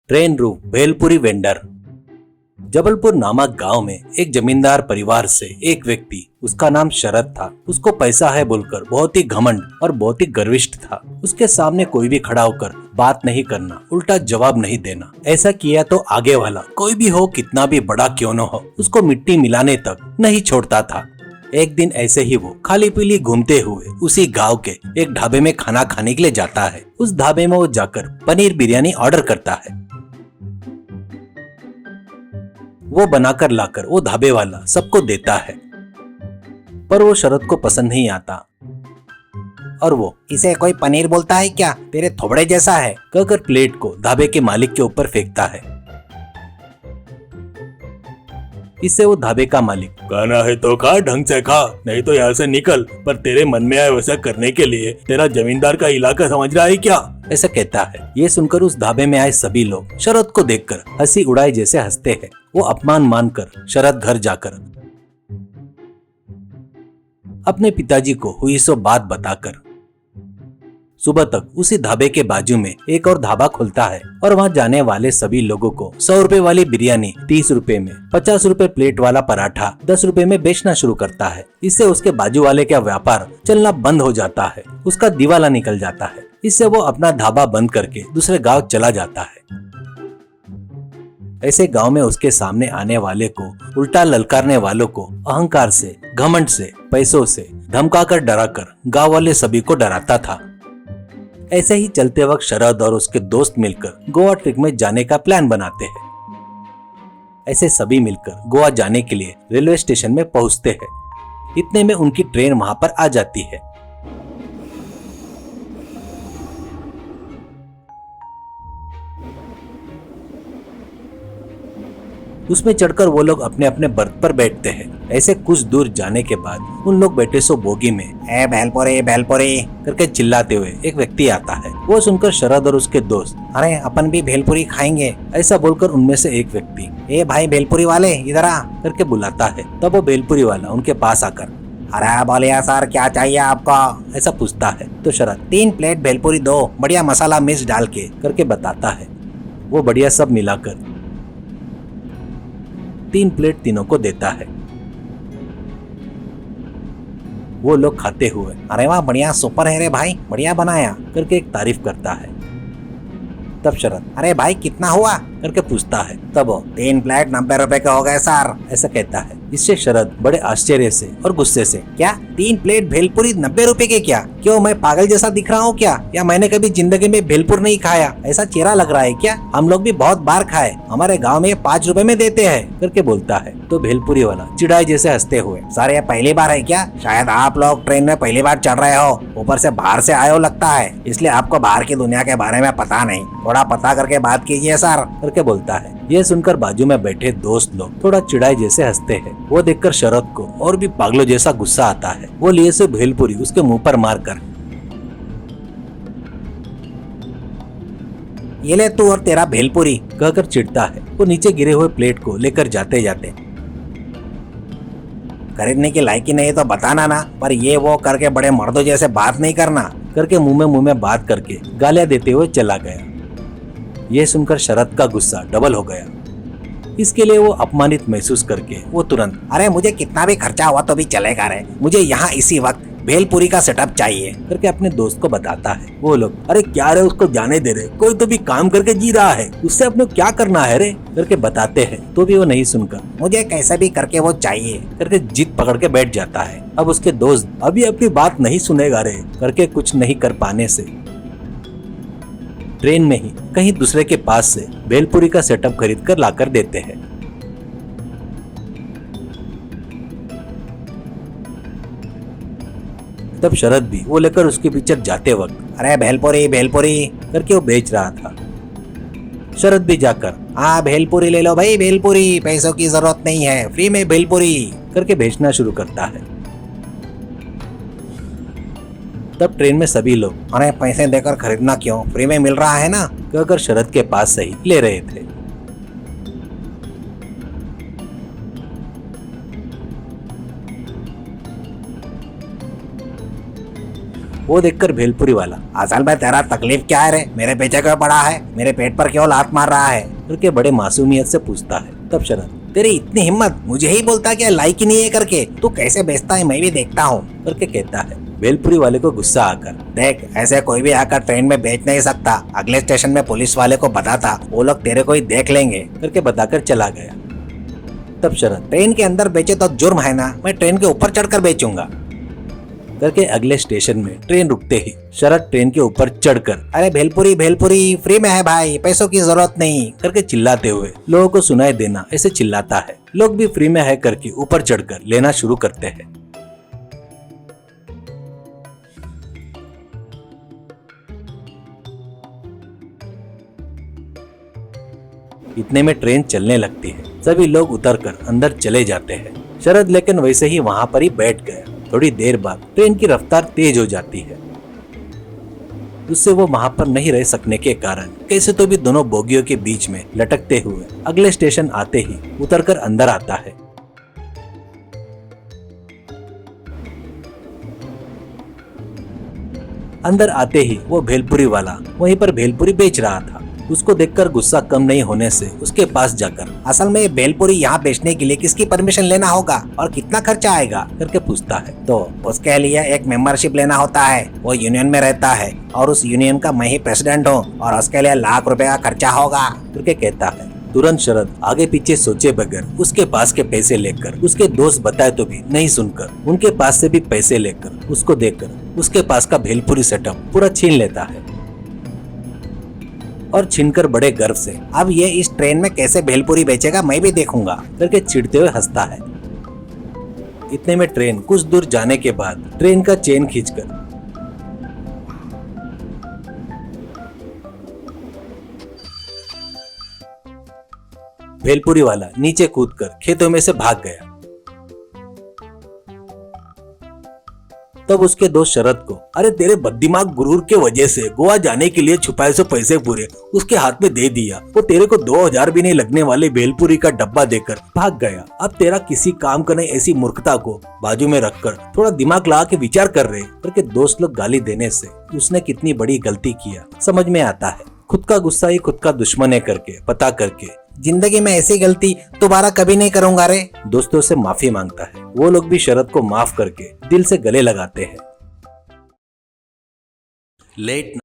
Train रूप bhelpuri vendor. Jabalpur नामक गांव में एक जमींदार परिवार से एक व्यक्ति, उसका नाम शरद था। उसको पैसा है बोलकर बहुत ही घमंड और बहुत ही गर्विष्ठ था। उसके सामने कोई भी खड़ा होकर बात नहीं करना, उल्टा जवाब नहीं देना। ऐसा किया तो आगे वाला कोई भी हो, कितना भी बड़ा क्यों न हो, उसको मिट्टी मिलाने तक नहीं छोड़ता था। एक दिन ऐसे ही वो खाली पीली घूमते हुए उसी गांव के एक ढाबे में खाना खाने के लिए जाता है। उस ढाबे में वो जाकर पनीर बिरयानी ऑर्डर करता है। वो बनाकर लाकर वो ढाबे वाला सबको देता है, पर वो शरद को पसंद नहीं आता और वो इसे कोई पनीर बोलता है क्या, तेरे थोबड़े जैसा है, कहकर प्लेट को ढाबे के मालिक के ऊपर फेंकता है। इससे वो ढाबे का मालिक, खाना है तो खा, ढंग से खा, नहीं तो यहाँ से निकल, पर तेरे मन में आए वैसा करने के लिए तेरा जमींदार का इलाका समझ रहा है क्या, ऐसा कहता है। ये सुनकर उस ढाबे में आए सभी लोग शरद को देखकर हंसी उड़ाए जैसे हंसते हैं। वो अपमान मानकर शरद घर जाकर अपने पिताजी को हुई सो बात बताकर सुबह तक उसी ढाबे के बाजू में एक और ढाबा खुलता है और वहाँ जाने वाले सभी लोगों को 100 रुपए वाली बिरयानी 30 रुपए में, 50 रुपए प्लेट वाला पराठा 10 रुपए में बेचना शुरू करता है। इससे उसके बाजू वाले का व्यापार चलना बंद हो जाता है, उसका दिवाला निकल जाता है। इससे वो अपना ढाबा बंद करके दूसरे गाँव चला जाता है। ऐसे गांव में उसके सामने आने वाले को, उल्टा ललकारने वालों को अहंकार से, घमंड से, पैसों से धमकाकर डराकर गांव वाले सभी को डराता था। ऐसे ही चलते वक्त शरद और उसके दोस्त मिलकर गोवा ट्रिप में जाने का प्लान बनाते हैं। ऐसे सभी मिलकर गोवा जाने के लिए रेलवे स्टेशन में पहुंचते हैं। इतने में उनकी ट्रेन वहां पर आ जाती है। उसमें चढ़कर वो लोग अपने अपने बर्थ पर बैठते हैं। ऐसे कुछ दूर जाने के बाद उन लोग बैठे सो बोगी में ए भेलपुरी भेलपुरी करके चिल्लाते हुए एक व्यक्ति आता है। वो सुनकर शरद और उसके दोस्त, अरे अपन भी भेलपुरी खाएंगे, ऐसा बोलकर उनमें से एक व्यक्ति, ए भाई भेलपुरी वाले इधर आ, करके बुलाता है। तब वो भेलपुरी वाला उनके पास आकर, अरे बोलिए सर क्या चाहिए आपको, ऐसा पूछता है। तो शरद 3 प्लेट भेलपुरी दो, बढ़िया मसाला मिर्च डाल के, करके बताता है। वो बढ़िया सब मिलाकर 3 प्लेट तीनों को देता है। वो लोग खाते हुए, अरे वाह बढ़िया सुपर है रे भाई, बढ़िया बनाया, करके एक तारीफ करता है। तब शरद, अरे भाई कितना हुआ, करके पूछता है। तब वो 3 प्लेट 90 रुपए के हो गए सर, ऐसा कहता है। इससे शरद बड़े आश्चर्य से और गुस्से से, क्या 3 प्लेट भेलपुरी 90 रुपए के, क्या क्यों मैं पागल जैसा दिख रहा हूँ क्या, या मैंने कभी जिंदगी में भेलपुर नहीं खाया, ऐसा चेहरा लग रहा है क्या, हम लोग भी बहुत बार खाए, हमारे गाँव में 5 रुपए में देते हैं, करके बोलता है। तो भेलपुरी वाला चिढ़ाई जैसे हंसते हुए, सर ये पहली बार है क्या, शायद आप लोग ट्रेन में पहली बार चढ़ रहे हो, ऊपर से बाहर से आए हो लगता है, इसलिए आपको बाहर की दुनिया के बारे में पता नहीं, थोड़ा पता करके बात कीजिए सर, करके बोलता है। ये सुनकर बाजू में बैठे दोस्त लोग थोड़ा चिढ़ाई जैसे हंसते हैं। वो देखकर शरद को और भी पागलों जैसा गुस्सा आता है। वो लिए से भेलपुरी उसके मुंह पर मारकर, ये ले तू और तेरा भेलपुरी, कहकर चिढ़ता है। वो नीचे गिरे हुए प्लेट को लेकर जाते जाते, खरीदने की लायकी नहीं तो बताना ना, पर ये वो करके बड़े मर्दों जैसे बात नहीं करना, करके मुंह में बात करके गालियां देते हुए चला गया। ये सुनकर शरद का गुस्सा डबल हो गया। इसके लिए वो अपमानित महसूस करके वो तुरंत, अरे मुझे कितना भी खर्चा हुआ तो भी चलेगा रे, मुझे यहाँ इसी वक्त भेलपुरी का सेटअप चाहिए, करके अपने दोस्त को बताता है। वो लोग, अरे क्या रे उसको जाने दे रहे, कोई तो भी काम करके जी रहा है, उससे अपने क्या करना है रे, करके बताते हैं। तो भी वो नहीं सुनकर, मुझे कैसे भी करके वो चाहिए, करके जिद पकड़ के बैठ जाता है। अब उसके दोस्त अभी अपनी बात नहीं सुनेगा रे, करके कुछ नहीं कर पाने से ट्रेन में ही कहीं दूसरे के पास से भेलपुरी का सेटअप खरीद कर लाकर देते हैं। तब शरद भी वो लेकर उसके पीछे जाते वक्त, अरे भेलपुरी भेलपुरी, करके वो बेच रहा था। शरद भी जाकर, हाँ भेलपुरी ले लो भाई भेलपुरी, पैसों की जरूरत नहीं है, फ्री में भेलपुरी, करके बेचना शुरू करता है। तब ट्रेन में सभी लोग, अरे पैसे देकर खरीदना क्यों, फ्री में मिल रहा है ना, कहकर शरद के पास से ही ले रहे थे। वो देखकर भेलपुरी वाला असल में तेरा तकलीफ क्या है रे? मेरे पीछे क्यों पड़ा है? मेरे पेट पर क्यों लात मार रहा है? करके बड़े मासूमियत से पूछता है। तब शरद तेरी इतनी हिम्मत, मुझे ही बोलता क्या लाइक ही नहीं है करके? तू कैसे बेचता है मैं भी देखता हूँ करके कहता है। भेलपुरी वाले को गुस्सा आकर, देख ऐसे कोई भी आकर ट्रेन में बेच नहीं सकता। अगले स्टेशन में पुलिस वाले को बताता, वो लोग तेरे को ही देख लेंगे करके बताकर चला गया। तब शरद ट्रेन के अंदर बेचे तो जुर्म है ना, मैं ट्रेन के ऊपर चढ़कर बेचूंगा करके अगले स्टेशन में ट्रेन रुकते ही शरद ट्रेन के ऊपर चढ़कर अरे भेलपुरी भेलपुरी फ्री में है भाई, पैसों की जरूरत नहीं करके चिल्लाते हुए लोगों को सुनाई देना ऐसे चिल्लाता है। लोग भी फ्री में है करके ऊपर चढ़कर लेना शुरू करते हैं। इतने में ट्रेन चलने लगती है। सभी लोग उतरकर अंदर चले जाते हैं। शरद लेकिन वैसे ही वहां पर ही बैठ गया। थोड़ी देर बाद ट्रेन की रफ्तार तेज हो जाती है। उससे वो वहां पर नहीं रह सकने के कारण कैसे तो भी दोनों बोगियों के बीच में लटकते हुए अगले स्टेशन आते ही उतरकर अंदर आता है। अंदर आते ही वो भेलपुरी वाला वहीं पर भेलपुरी बेच रहा था। उसको देखकर गुस्सा कम नहीं होने से उसके पास जाकर असल में ये भेलपुरी यहाँ बेचने के लिए किसकी परमिशन लेना होगा और कितना खर्चा आएगा करके पूछता है। तो उसके लिए एक मेंबरशिप लेना होता है, वो यूनियन में रहता है और उस यूनियन का मैं ही प्रेसिडेंट हूँ और उसके लिए लाख रुपए का खर्चा होगा करके कहता है। तुरंत शरद आगे पीछे सोचे बगैर उसके पास के पैसे लेकर, उसके दोस्त बताए तो भी नहीं सुनकर उनके पास से भी पैसे लेकर उसको देकर उसके पास का भेलपुरी सेटअप पूरा छीन लेता है और छीनकर बड़े गर्व से अब ये इस ट्रेन में कैसे भेलपुरी बेचेगा मैं भी देखूंगा करके चिढ़ते हुए हंसता है। इतने में ट्रेन कुछ दूर जाने के बाद ट्रेन का चेन खींचकर भेलपुरी वाला नीचे कूदकर खेतों में से भाग गया। तब उसके दोस्त शरद को अरे तेरे बददिमाग गुरूर के वजह से गोवा जाने के लिए छुपाए से पैसे पूरे उसके हाथ में दे दिया। वो तेरे को 2000 भी नहीं लगने वाले भेलपुरी का डब्बा देकर भाग गया। अब तेरा किसी काम का नहीं ऐसी मूर्खता को बाजू में रखकर थोड़ा दिमाग लगा के विचार कर रहे करके दोस्त लोग गाली देने से उसने कितनी बड़ी गलती किया समझ में आता है। खुद का गुस्सा ही खुद का दुश्मन है करके पता करके जिंदगी में ऐसी गलती दोबारा कभी नहीं करूंगा रे। दोस्तों से माफी मांगता है। वो लोग भी शरद को माफ करके दिल से गले लगाते हैं। लेट